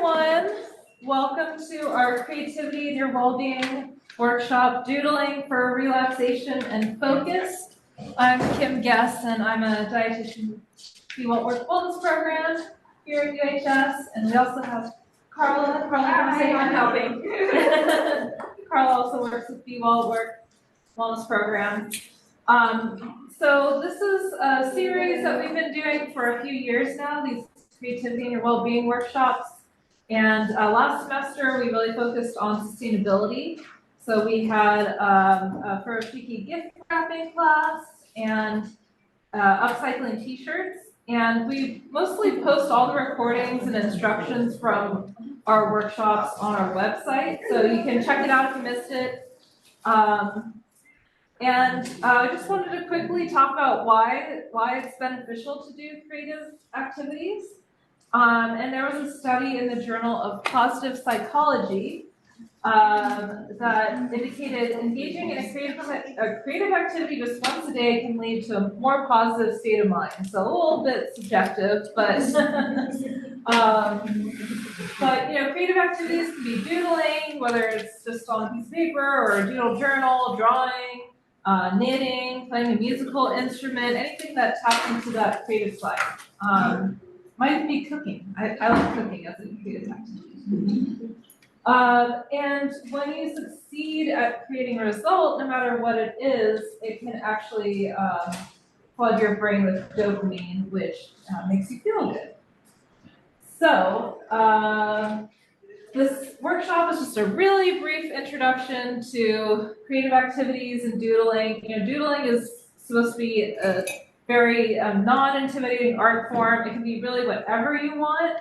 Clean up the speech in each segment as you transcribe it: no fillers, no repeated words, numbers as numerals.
everyone. Welcome to our Creativity and Your Wellbeing workshop, Doodling for Relaxation and Focus. I'm Kim Guess, and I'm a dietitian who works wellness program here at UHS, and we also have Carla. Carla, you want to say hi? I'm helping. Carla also works with Be Well Wellness program. So this is a series that we've been doing for a few years now, these Creativity and Your Wellbeing workshops. And last semester, we really focused on sustainability. So we had a Furoshiki gift wrapping class and upcycling t-shirts. And we mostly post all the recordings and instructions from our workshops on our website. So you can check it out if you missed it. I just wanted to quickly talk about why it's beneficial to do creative activities. And there was a study in the Journal of Positive Psychology that indicated engaging in a creative activity just once a day can lead to a more positive state of mind. So a little bit subjective, but creative activities can be doodling, whether it's just on a piece of paper or a doodle journal, drawing, knitting, playing a musical instrument, anything that taps into that creative side. Might be cooking. I like cooking as a creative activity. And when you succeed at creating a result, no matter what it is, it can actually flood your brain with dopamine, which makes you feel good. So this workshop is just a really brief introduction to creative activities and doodling. Doodling is supposed to be a very non-intimidating art form. It can be really whatever you want.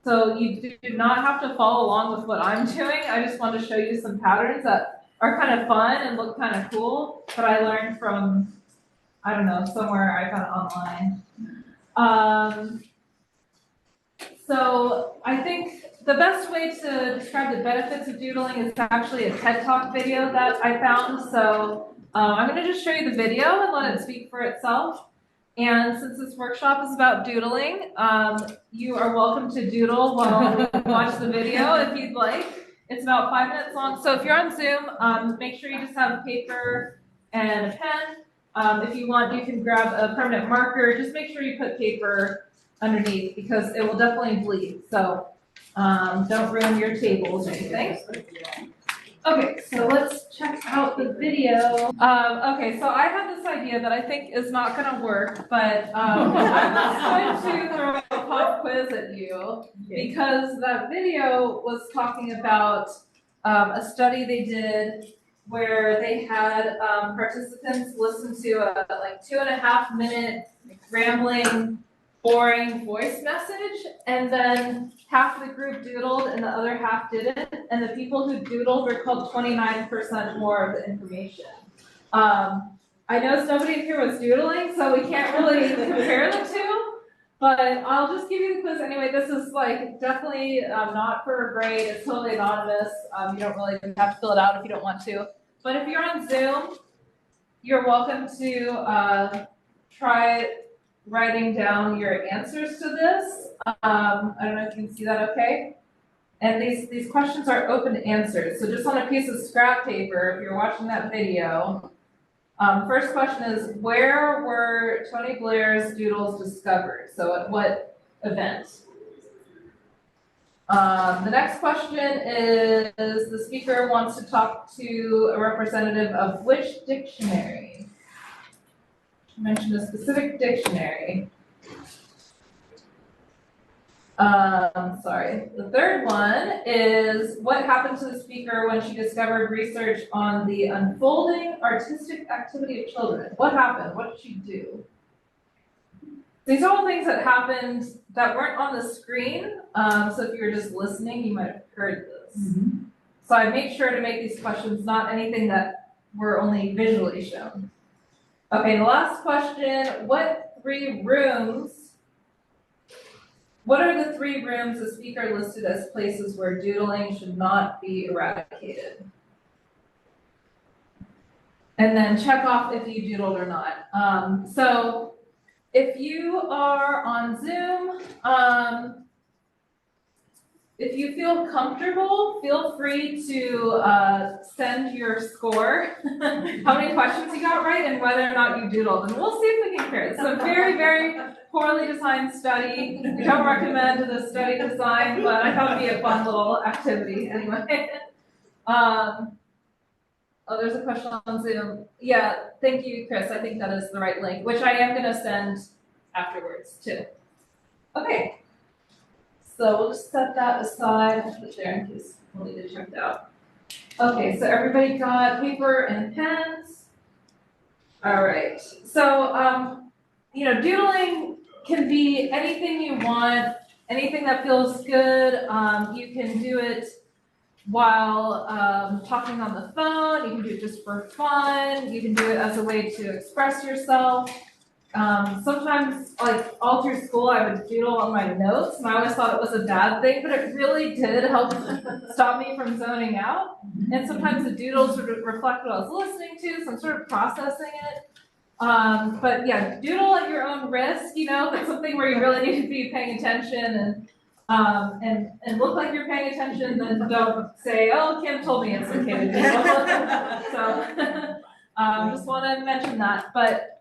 So you do not have to follow along with what I'm doing. I just want to show you some patterns that are kind of fun and look kind of cool that I learned from, I don't know, somewhere I found online. So I think the best way to describe the benefits of doodling is actually a TED Talk video that I found. So I'm going to just show you the video and let it speak for itself. And since this workshop is about doodling, you are welcome to doodle while we watch the video if you'd like. It's about 5 minutes long. So if you're on Zoom, make sure you just have paper and a pen. If you want, you can grab a permanent marker. Just make sure you put paper underneath because it will definitely bleed. So don't ruin your tables or anything. Okay, so let's check out the video. Okay, so I have this idea that I think is not going to work, but I'm just going to throw a pop quiz at you because that video was talking about a study they did where they had participants listen to a 2.5 minute rambling, boring voice message, and then half the group doodled and the other half didn't, and the people who doodled recalled 29% more of the information. I know nobody here was doodling, so we can't really compare the two, but I'll just give you the quiz anyway. This is definitely not for a grade. It's totally anonymous. You don't really have to fill it out if you don't want to. But if you're on Zoom, you're welcome to try writing down your answers to this. I don't know if you can see that okay. And these questions are open answers. So just on a piece of scrap paper, if you're watching that video, first question is, where were Tony Blair's doodles discovered? So at what event? The next question is, the speaker wants to talk to a representative of which dictionary? Mention a specific dictionary. Sorry. The third one is, what happened to the speaker when she discovered research on the unfolding artistic activity of children? What happened? What did she do? These are all things that happened that weren't on the screen. So if you were just listening, you might have heard this. Mm-hmm. So I made sure to make these questions not anything that were only visually shown. Okay, the last question, what are the 3 rooms the speaker listed as places where doodling should not be eradicated? And then check off if you doodled or not. So if you are on Zoom, if you feel comfortable, feel free to send your score, how many questions you got right, and whether or not you doodled. And we'll see if we can compare. It's a very, very poorly designed study. We don't recommend the study design, but I thought it'd be a fun little activity anyway. Oh, there's a question on Zoom. Yeah, thank you, Chris. I think that is the right link, which I am going to send afterwards too. Okay. So we'll just set that aside. I'll put it there in case we'll need to check it out. Okay, so everybody got paper and pens? All right. So, doodling can be anything you want, anything that feels good. You can do it while talking on the phone. You can do it just for fun. You can do it as a way to express yourself. Sometimes, like, all through school, I would doodle on my notes, and I always thought it was a bad thing, but it really did help stop me from zoning out. And sometimes the doodles sort of reflect what I was listening to, so I'm sort of processing it. But yeah, doodle at your own risk, if it's something where you really need to be paying attention and look like you're paying attention, then don't say, oh, Kim told me it's okay to doodle. So, just want to mention that. But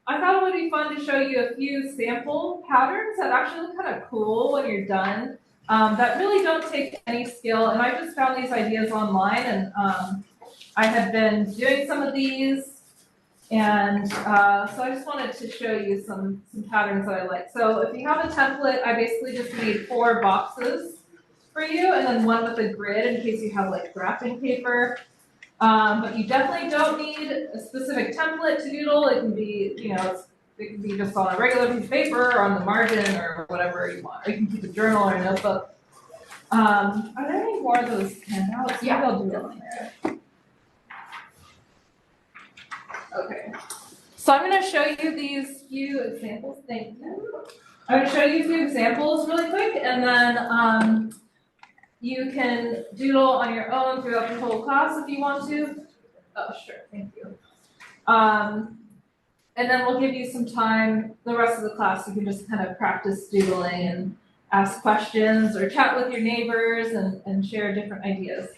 I thought it would be fun to show you a few sample patterns that actually look kind of cool when you're done, that really don't take any skill. And I just found these ideas online, and I had been doing some of these, and so I just wanted to show you some patterns that I like. So if you have a template, I basically just made 4 boxes for you, and then one with a grid in case you have like wrapping paper. But you definitely don't need a specific template to doodle. It can be, it can be just on a regular piece of paper or on the margin or whatever you want. Or you can keep a journal or a notebook. Are there any more of those handouts? Yeah, I'll do it on there. Okay. So I'm going to show you these few examples. Thank you. I'm going to show you a few examples really quick, and then you can doodle on your own throughout the whole class if you want to. Oh, sure, thank you. And then we'll give you some time, the rest of the class, you can just kind of practice doodling and ask questions or chat with your neighbors and share different ideas.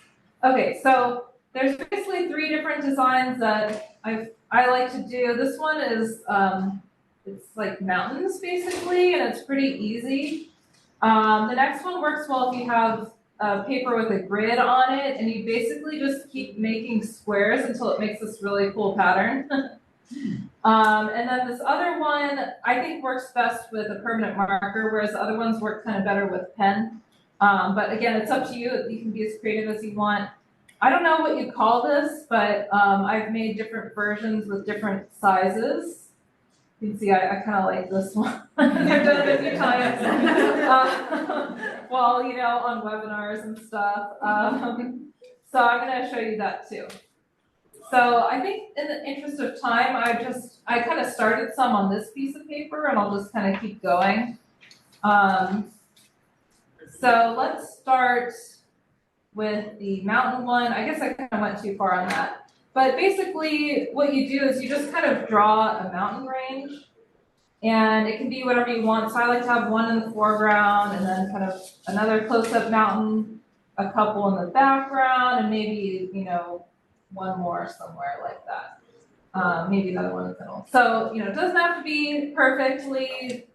Okay, so there's basically 3 different designs that I like to do. This one is, it's like mountains basically, and it's pretty easy. The next one works well if you have paper with a grid on it, and you basically just keep making squares until it makes this really cool pattern. And then this other one, I think works best with a permanent marker, whereas the other ones work kind of better with pen. But again, it's up to you. You can be as creative as you want. I don't know what you call this, but I've made different versions with different sizes. You can see I kind of like this one. I've done it a few times. Well, on webinars and stuff. So I'm going to show you that too. So I think in the interest of time, I kind of started some on this piece of paper, and I'll just kind of keep going. So let's start with the mountain one. I guess I kind of went too far on that. But basically, what you do is you just kind of draw a mountain range, and it can be whatever you want. So I like to have one in the foreground, and then kind of another close-up mountain, a couple in the background, and maybe, one more somewhere like that. Maybe another one in the middle. So, it doesn't have to be perfectly,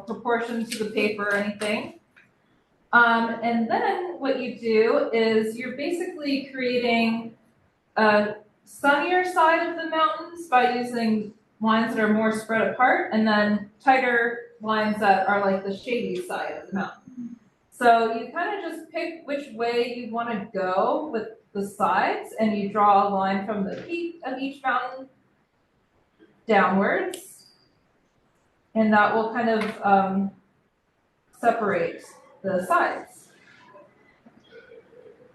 proportioned to the paper or anything. And then what you do is you're basically creating a sunnier side of the mountains by using lines that are more spread apart, and then tighter lines that are like the shady side of the mountain. So you kind of just pick which way you want to go with the sides, and you draw a line from the peak of each mountain downwards, and that will kind of separate the sides.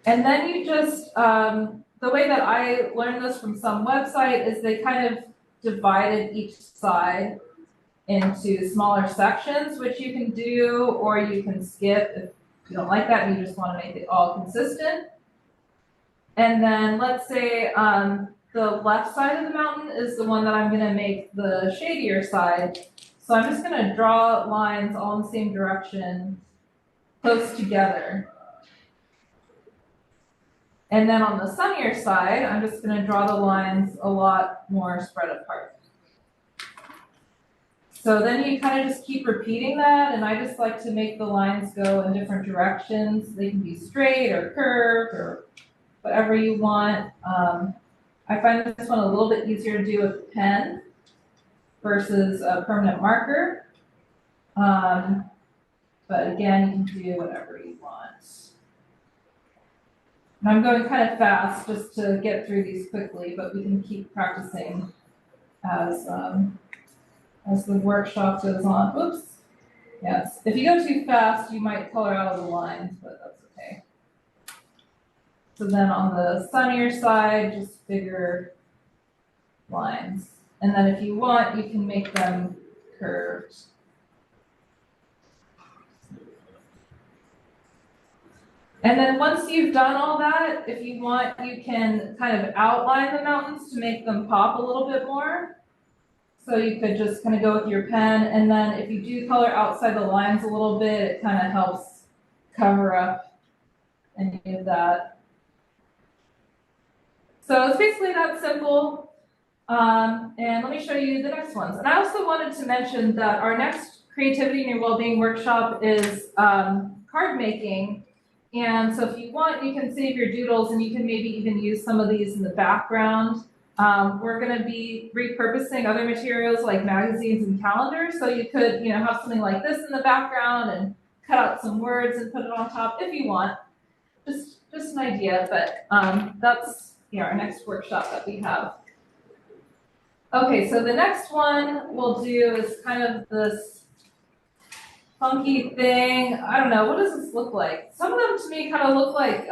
And then you just, the way that I learned this from some website is they kind of divided each side into smaller sections, which you can do, or you can skip if you don't like that and you just want to make it all consistent. And then let's say the left side of the mountain is the one that I'm going to make the shadier side. So I'm just going to draw lines all in the same direction close together. And then on the sunnier side, I'm just going to draw the lines a lot more spread apart. So then you kind of just keep repeating that, and I just like to make the lines go in different directions. They can be straight or curved or whatever you want. I find this one a little bit easier to do with a pen versus a permanent marker. But again, you can do whatever you want. And I'm going kind of fast just to get through these quickly, but we can keep practicing as the workshop goes on. Oops. Yes. If you go too fast, you might color out of the lines, but that's okay. So then on the sunnier side, just bigger lines. And then if you want, you can make them curved. And then once you've done all that, if you want, you can kind of outline the mountains to make them pop a little bit more. So you could just kind of go with your pen, and then if you do color outside the lines a little bit, it kind of helps cover up any of that. So it's basically that simple. And let me show you the next ones. And I also wanted to mention that our next Creativity in Your Wellbeing workshop is card making. And so if you want, you can save your doodles, and you can maybe even use some of these in the background. We're going to be repurposing other materials like magazines and calendars. So you could, have something like this in the background and cut out some words and put it on top if you want. Just an idea, but that's our next workshop that we have. Okay, so the next one we'll do is kind of this funky thing. I don't know, what does this look like? Some of them to me kind of look like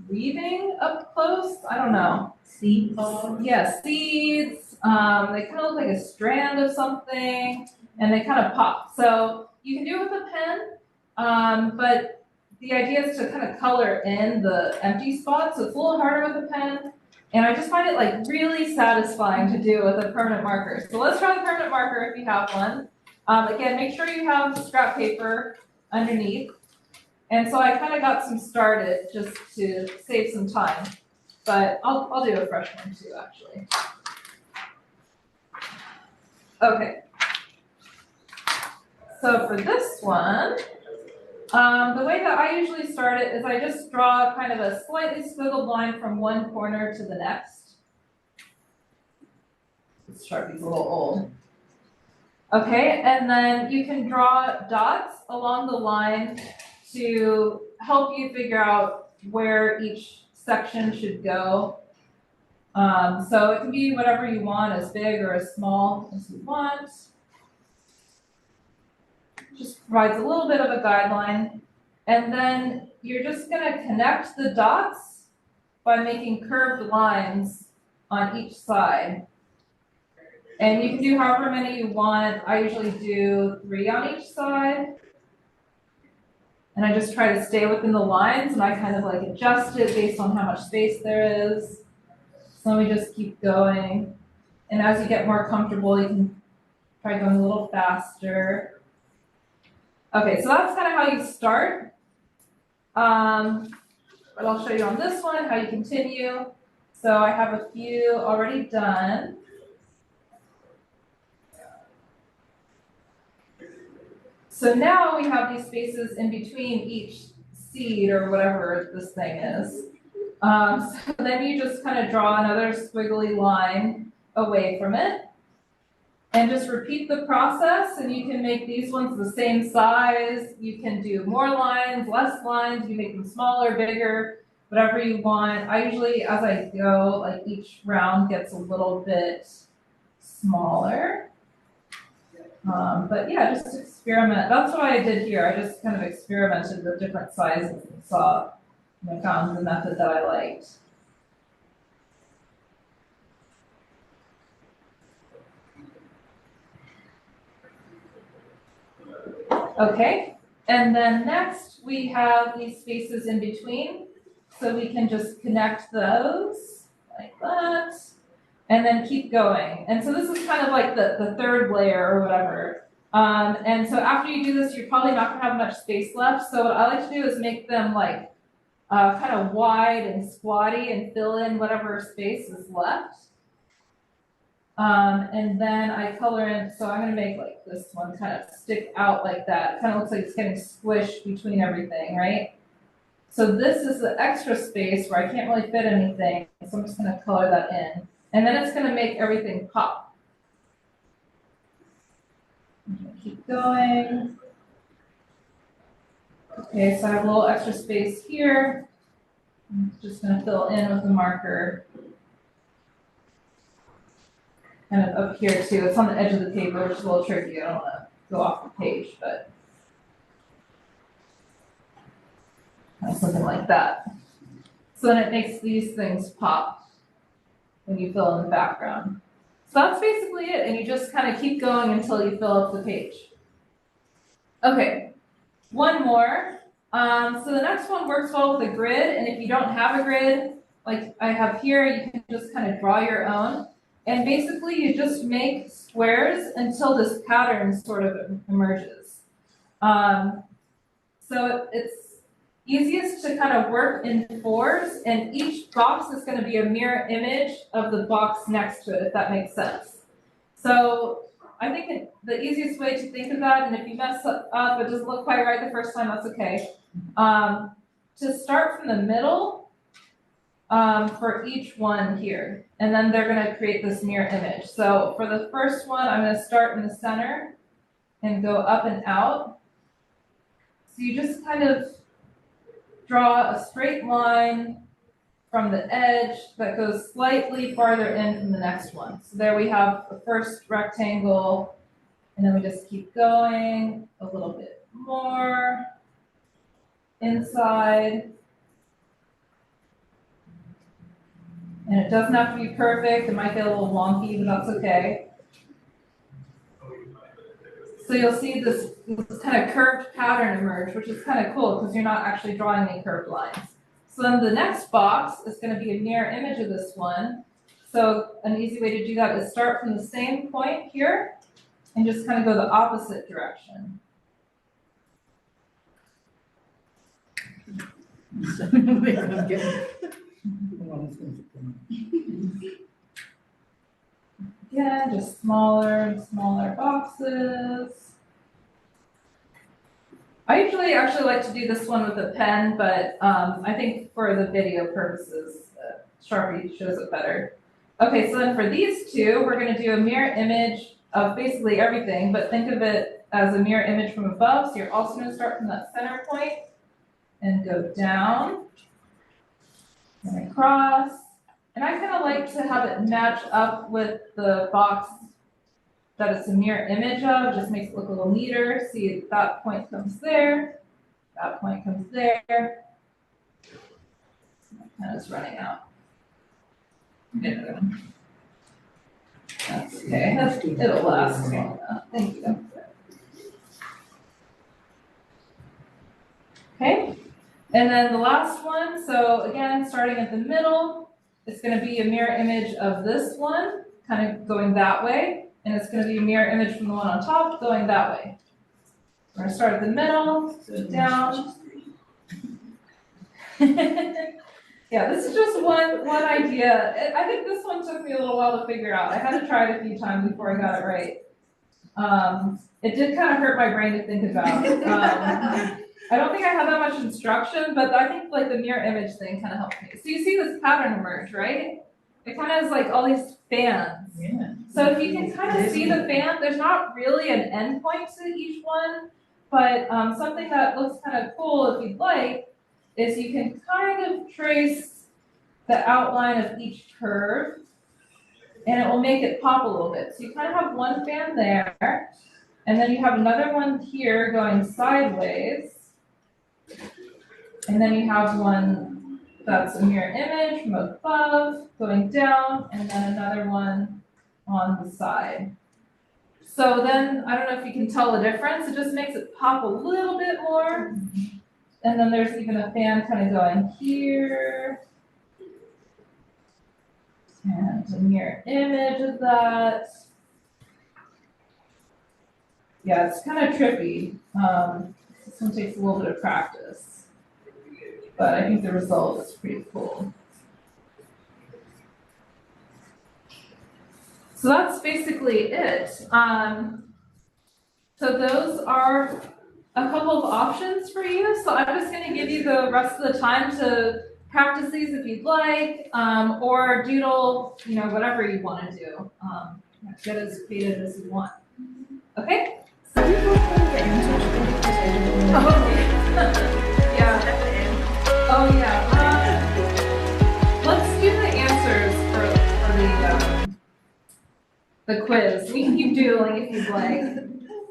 weaving up close. I don't know. Seeds? Yeah, seeds. They kind of look like a strand of something, and they kind of pop. So you can do it with a pen, but the idea is to kind of color in the empty spots. So it's a little harder with a pen, and I just find it like really satisfying to do with a permanent marker. So let's try the permanent marker if you have one. Again, make sure you have scrap paper underneath. And so I kind of got some started just to save some time, but I'll do a fresh one too, actually. Okay. So for this one, the way that I usually start it is I just draw kind of a slightly squiggled line from one corner to the next. This Sharpie's a little old. Okay, and then you can draw dots along the line to help you figure out where each section should go. So it can be whatever you want, as big or as small as you want. Just provides a little bit of a guideline. And then you're just going to connect the dots by making curved lines on each side. And you can do however many you want. I usually do 3 on each side. And I just try to stay within the lines, and I kind of like adjust it based on how much space there is. So let me just keep going. And as you get more comfortable, you can try going a little faster. Okay, so that's kind of how you start. But I'll show you on this one how you continue. So I have a few already done. So now we have these spaces in between each seed or whatever this thing is. So then you just kind of draw another squiggly line away from it. And just repeat the process, and you can make these ones the same size. You can do more lines, less lines. You make them smaller, bigger, whatever you want. I usually, as I go, like each round gets a little bit smaller. But yeah, just experiment. That's what I did here. I just kind of experimented with different sizes and found the method that I liked. Okay, and then next we have these spaces in between. So we can just connect those like that. And then keep going. And so this is kind of like the third layer or whatever. And so after you do this, you're probably not gonna have much space left. So what I like to do is make them like kind of wide and squatty and fill in whatever space is left. And then I color in, so I'm gonna make like this one kind of stick out like that. It kind of looks like it's getting squished between everything, right? So this is the extra space where I can't really fit anything, so I'm just gonna color that in. And then it's gonna make everything pop. I'm gonna keep going. Okay, so I have a little extra space here. I'm just gonna fill in with the marker. Kind of up here too. It's on the edge of the paper, which is a little tricky. I don't want to go off the page, but kind of something like that. So then it makes these things pop when you fill in the background. So that's basically it, and you just kind of keep going until you fill up the page. Okay, one more. So the next one works well with a grid, and if you don't have a grid, like I have here, you can just kind of draw your own. And basically, you just make squares until this pattern sort of emerges. So it's easiest to kind of work in fours, and each box is going to be a mirror image of the box next to it, if that makes sense. So I think the easiest way to think of that, and if you mess up, it doesn't look quite right the first time, that's okay. To start from the middle, for each one here, and then they're going to create this mirror image. So for the first one, I'm going to start in the center and go up and out. So you just kind of draw a straight line from the edge that goes slightly farther in from the next one. So there we have the first rectangle, and then we just keep going a little bit more inside. And it doesn't have to be perfect. It might get a little wonky, but that's okay. So you'll see this kind of curved pattern emerge, which is kind of cool because you're not actually drawing any curved lines. So then the next box is going to be a mirror image of this one. So an easy way to do that is start from the same point here and just kind of go the opposite direction. Again, just smaller and smaller boxes. I usually actually like to do this one with a pen, but I think for the video purposes, Sharpie shows it better. Okay, so then for these two, we're going to do a mirror image of basically everything, but think of it as a mirror image from above. So you're also going to start from that center point and go down and across. And I kind of like to have it match up with the box that it's a mirror image of, just makes it look a little neater. See, that point comes there, that point comes there. And it's running out. Yeah. That's okay, it'll last long enough. Thank you. Okay, and then the last one, so again, starting at the middle, it's going to be a mirror image of this one, kind of going that way, and it's going to be a mirror image from the one on top going that way. We're going to start at the middle, go down. Yeah, this is just one idea. I think this one took me a little while to figure out. I had to try it a few times before I got it right. It did kind of hurt my brain to think about. I don't think I had that much instruction, but I think like the mirror image thing kind of helped me. So you see this pattern emerge, right? It kind of is like all these fans. Yeah. So if you can kind of see the fan, there's not really an end point to each one, but something that looks kind of cool if you'd like is you can kind of trace the outline of each curve, and it will make it pop a little bit. So you kind of have one fan there, and then you have another one here going sideways. And then you have one that's a mirror image from above, going down, and then another one on the side. So then, I don't know if you can tell the difference, it just makes it pop a little bit more. And then there's even a fan kind of going here. And a mirror image of that. Yeah, it's kind of trippy. This one takes a little bit of practice, but I think the result is pretty cool. So that's basically it. So those are a couple of options for you. So I'm just going to give you the rest of the time to practice these if you'd like, or doodle, whatever you want to do. Get as creative as you want. Okay? So the answers yeah. Oh yeah. Let's do the answers for the quiz. We can keep doodling if you'd like.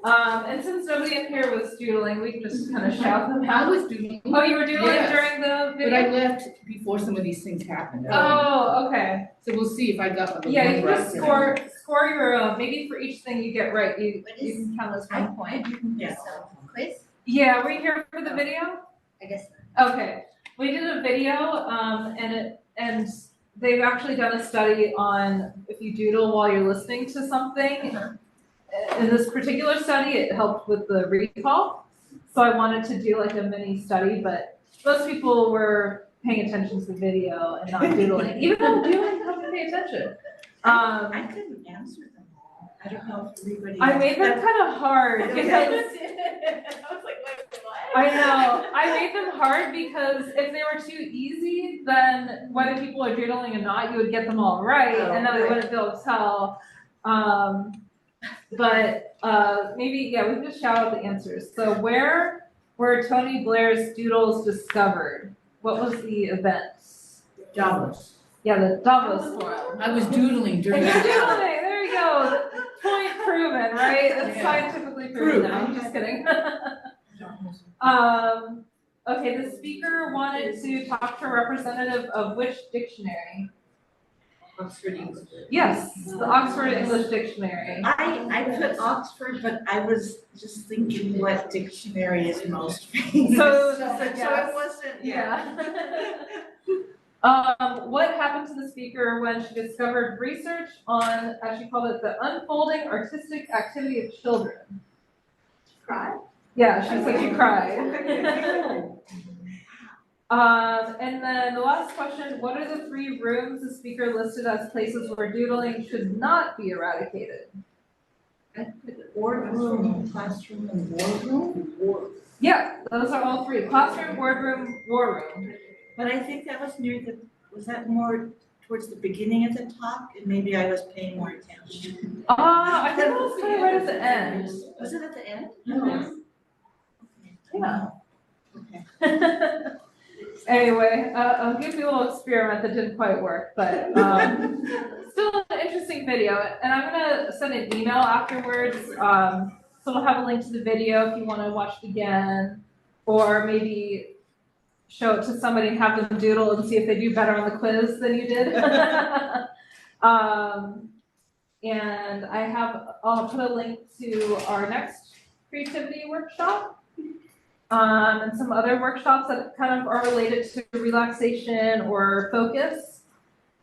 And since nobody in here was doodling, we can just kind of shout them out. I was doodling. Oh, you were doodling Yes. during the video? But I left before some of these things happened. Oh, okay. So we'll see if I got the Yeah, one you can right just today. score your, maybe for each thing you get right, you can count as 1 point. Yeah. So, quiz? Yeah, were you here for the video? I guess. Okay, we did a video, and they've actually done a study on if you doodle while you're listening to something. In this particular study, it helped with the recall. So I wanted to do like a mini study, but most people were paying attention to the video and not doodling. Even though doodling helped me pay attention. I couldn't answer them all. I don't know if everybody. I made them kind of hard because I was like, wait, what? I know. I made them hard because if they were too easy, then whether people are doodling or not, you would get them all right, and then we wouldn't be able to tell. But maybe, yeah, we can just shout out the answers. So where were Tony Blair's doodles discovered? What was the event? Davos. Yeah, the Davos Forum. I was doodling during You're the doodling, there you go. Point proven, right? That's scientifically proven now. I'm just kidding. Okay, the speaker wanted to talk to a representative of which dictionary? Oxford English. Yes, the Oxford English Dictionary. I put Oxford, but I was just thinking what dictionary is most famous. So it wasn't, yeah. What happened to the speaker when she discovered research on, as she called it, the unfolding artistic activity of children? Cry? Yeah, she said she cried. And then the last question, what are the 3 rooms the speaker listed as places where doodling should not be eradicated? I put boardroom, classroom, and boardroom. Yeah, those are all 3, classroom, boardroom, war room. But I think that was was that more towards the beginning of the talk? And maybe I was paying more attention. I think it was kind of right at the end. Was it at the end? Mhm. Yeah. Okay. Anyway, I'll give you a little experiment that didn't quite work, but still an interesting video. And I'm gonna send an email afterwards. So we'll have a link to the video if you want to watch it again, or maybe show it to somebody and have them doodle and see if they do better on the quiz than you did. And I'll put a link to our next creativity workshop. And some other workshops that kind of are related to relaxation or focus.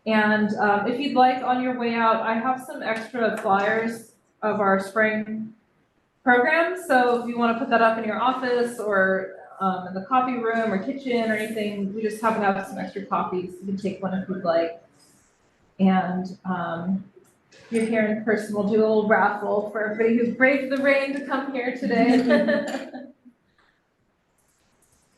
And if you'd like, on your way out, I have some extra flyers of our spring program. So if you want to put that up in your office or in the coffee room or kitchen or anything, we just happen to have some extra copies. You can take one if you'd like. And you're here in person, we'll do a little raffle for everybody who's braved the rain to come here today.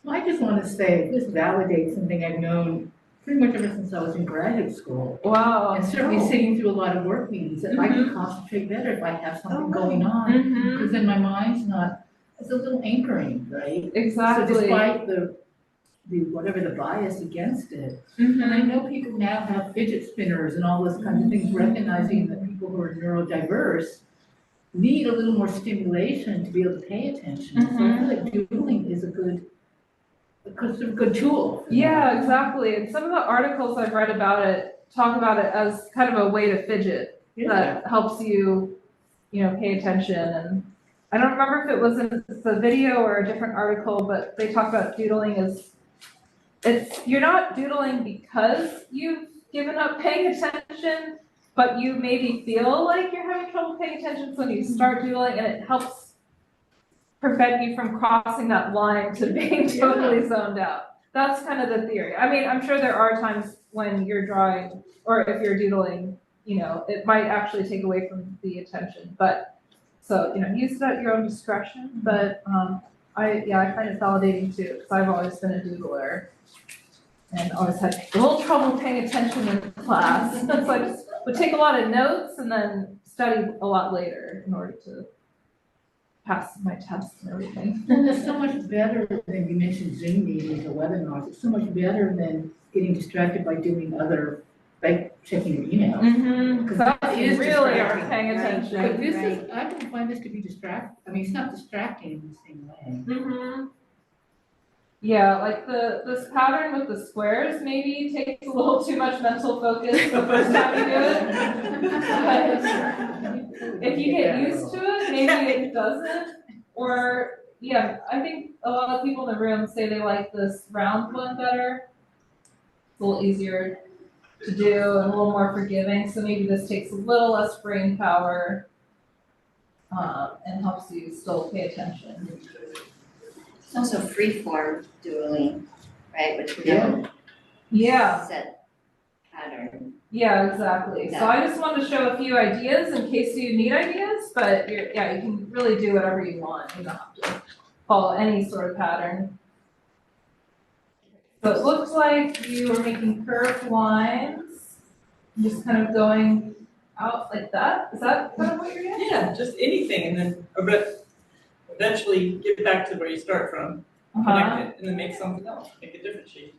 I just want to say, this validates something I've known pretty much ever since I was in graduate school. Wow. And certainly sitting through a lot of work meetings, that I can concentrate better if I have something going on. Because then my mind's not, it's a little anchoring, right? Exactly. So despite the whatever the bias against it. And I know people now have fidget spinners and all those kinds of things, recognizing that people who are neurodiverse need a little more stimulation to be able to pay attention. So I feel like doodling is a good tool. Yeah, exactly. And some of the articles I've read about it talk about it as kind of a way to fidget that helps you, pay attention. And I don't remember if it was in the video or a different article, but they talk about doodling as you're not doodling because you've given up paying attention, but you maybe feel like you're having trouble paying attention. So when you start doodling, and it helps prevent you from crossing that line to being totally zoned out. That's kind of the theory. I mean, I'm sure there are times when you're drawing, or if you're doodling, you know, it might actually take away from the attention, but, so, you know, use it at your own discretion, but, I find it validating too, because I've always been a doodler and always had a little trouble paying attention in class. So I just would take a lot of notes and then study a lot later in order to pass my tests and everything. Well, it's so much better than you mentioned Zoom meetings or webinars. It's so much better than getting distracted by doing other, like checking your email. Mm-hmm, because That you is really distracting. aren't paying Right, attention. But this is, I don't find this to be I mean, it's not distracting in the same way. Mm-hmm. Yeah, like this pattern with the squares maybe takes a little too much mental focus the first time you do it. But if you get used to it, maybe it doesn't. Or, yeah, I think a lot of people in the room say they like this round one better. It's a little easier to do and a little more forgiving, so maybe this takes a little less brain power and helps you still pay attention. It's also free-form doodling, right, which we Yeah. don't Yeah. set pattern. Yeah, exactly. So I just wanted to show a few ideas in case you need ideas, but you can really do whatever you want. You don't have to follow any sort of pattern. So it looks like you are making curved lines, just kind of going out like that. Is that kind of what you're doing? Yeah, just anything, and then eventually get back to where you start from, connect it, and then make something else, make a different shape.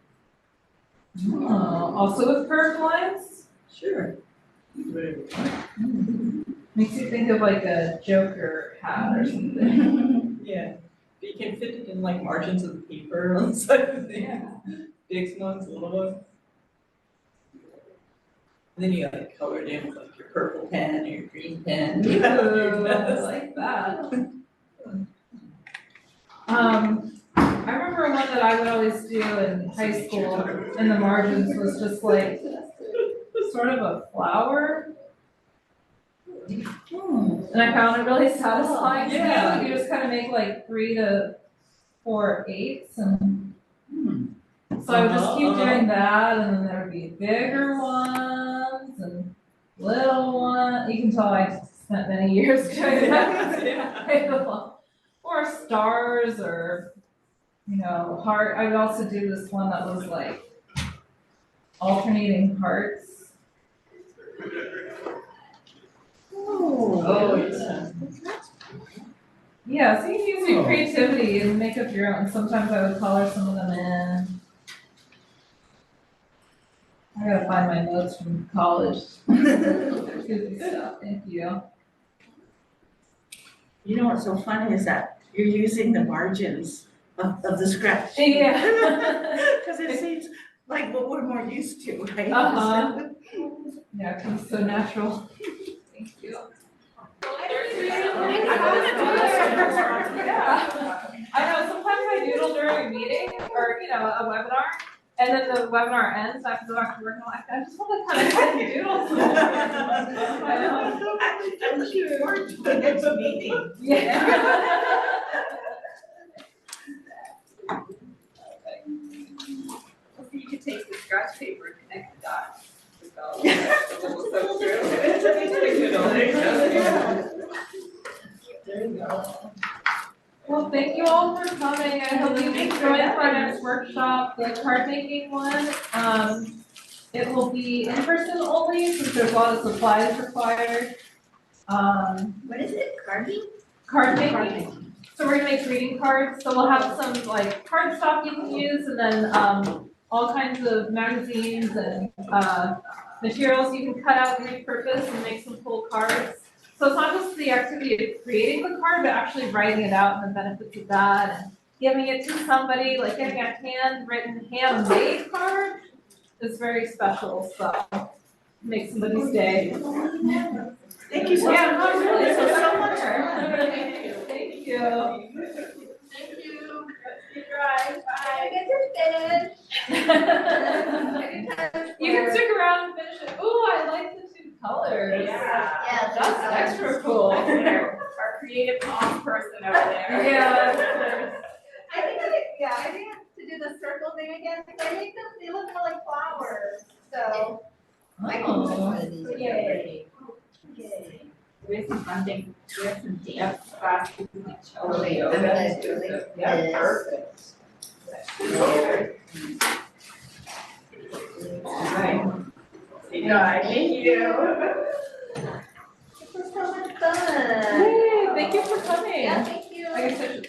Oh, also with curved lines? Sure. Whatever you want. Makes you think of like a Joker hat or something. Yeah, but you can fit it in like margins of the paper on the side of the big ones, little ones. And then you gotta color it in with like your purple pen or your green pen. Ooh, I like that. I remember one that I would always do in high school in the margins was just like sort of a flower. And I found it really satisfying to Yeah. do. You just kind of make like 3 to 4 eighths, and so I would just keep doing that, and then there would be bigger ones and little ones. You can tell I spent many years doing that. Or stars, or heart. I would also do this one that was like alternating hearts. Oh, yeah. Yeah, so you can use your creativity and make up your own. Sometimes I would color some of them in. I gotta find my notes from college. Goofy stuff, thank you. You know what's so funny is that you're using the margins of the scratch. Yeah. Because it seems like what we're more used to, right? Uh-huh. Yeah, it comes so natural. Thank you. Yeah. I know, sometimes I doodle during a meeting or, a webinar, and then the webinar ends, and I have to go back to work, and I'm like, I just want to kind of doodle. I know. I'm looking forward to the next meeting. Yeah. You could take the scratch paper and connect the dots. There you go. Well, thank you all for coming. I hope you enjoy our next workshop, the card making one. It will be in person only since there's a lot of supplies required. What is it, carving? Card making. So we're gonna make greeting cards. So we'll have some like cardstock you can use, and then all kinds of magazines and materials you can cut out and repurpose and make some cool cards. So it's not just the activity of creating the card, but actually writing it out and the benefits of that, and giving it to somebody, like getting a handwritten, handmade card is very special. So make somebody's day. Thank you so much. Yeah, no, really, This so was so much much fun. fun. Thank you. Thank you. Good drive. I get to finish. You can stick around and finish it. Ooh, I like the 2 colors. Yeah. Yeah, That's extra cool. Our creative off person over there. Yeah. I think to do the circle thing again, because I make them, they look more like flowers, so. I can put one of these. Yay. We have some fun things, we have some dance classes. Oh, wait, I'm gonna do this. Yeah, perfect. Right. Yeah, thank you. This was so much fun. Yay, thank you for coming. Yeah, thank you. I guess I should